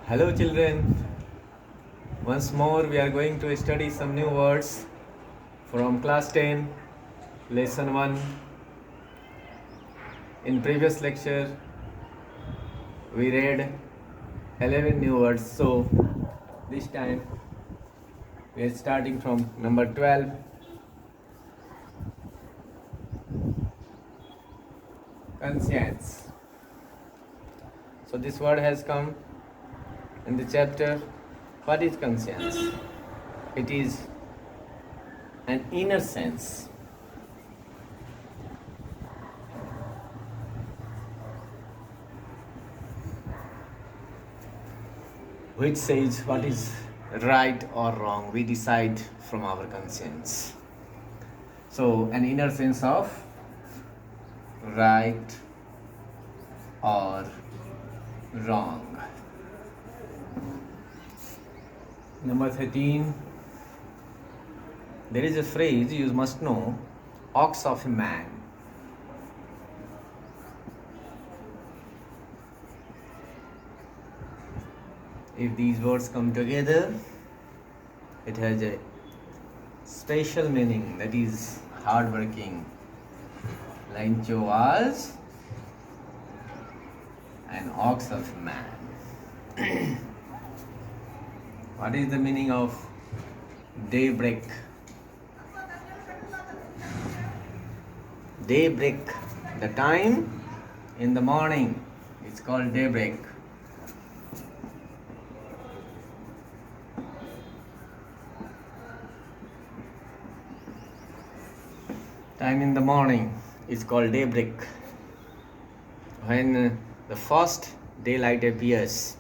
Hello children, once more we are going to study some new words from class 10, lesson 1. In previous lecture we read 11 new words, so this time we are starting from number 12. Conscience. So this word has come in the chapter. What is conscience? It is an inner sense which says what is right or wrong. We decide from our conscience. So, an inner sense of right or wrong. Number 13. There is a phrase you must know, ox of a man. If these words come together, it has a special meaning, that is hardworking. Lancho was an ox of man. What is the meaning of daybreak? Daybreak, the time in the morning, it's called daybreak. Time in the morning is called daybreak, when the first daylight appears.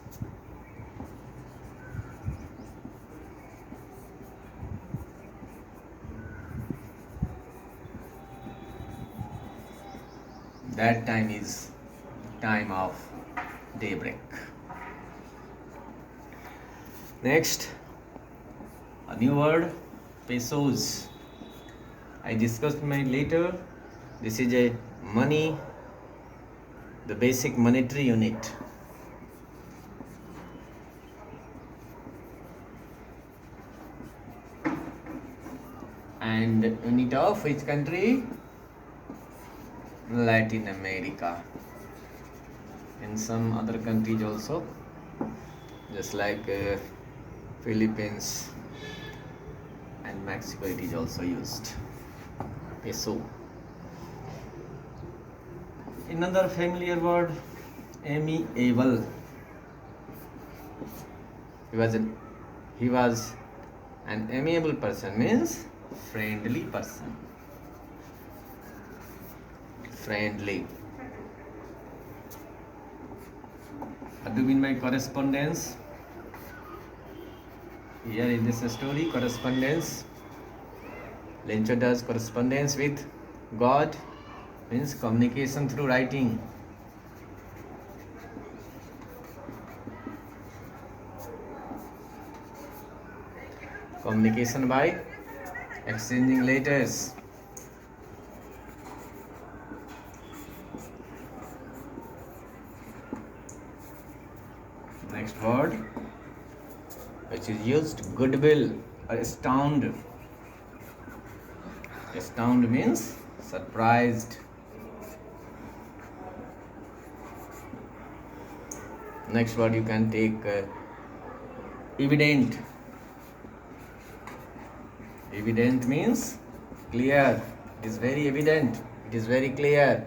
That time is time of daybreak. Next, a new word, pesos. I discussed later. This is a money, the basic monetary unit. And unit of which country? Latin America. In some other countries also, just like Philippines and Mexico, it is also used. Peso. Another familiar word, amiable. He was an amiable person, means friendly person. Friendly. What do you mean by correspondence? Here in this story, correspondence. Lencho does correspondence with God, means communication through writing. Communication by exchanging letters. Next word, which is used, goodwill or astound. Astound means surprised. Next word you can take evident. Evident means clear. It is very evident. It is very clear.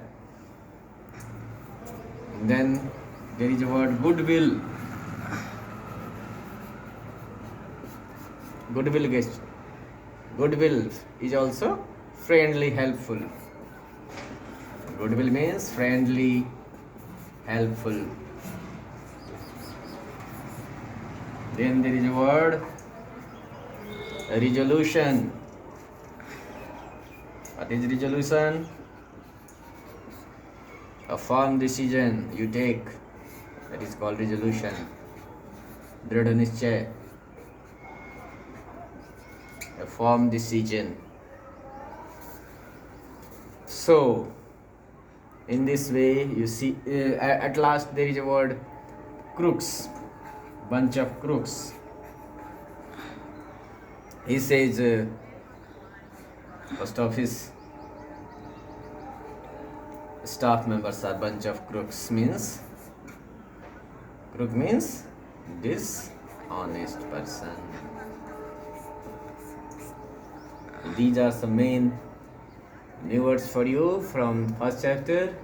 Then there is a word, goodwill. Goodwill is also friendly, helpful. Goodwill means friendly, helpful. Then there is a word, resolution. What is resolution? A firm decision you take, that is called resolution. Dridha nischay. A firm decision. So, in this way, you see, at last there is a word, crooks. bunch of crooks. He says most of his staff members are bunch of crooks. Crook means dishonest person. These are some main new words for you from first chapter.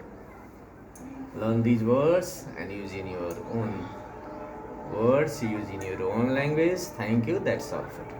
Learn these words and use in your own words, use in your own language. Thank you. That's all for today.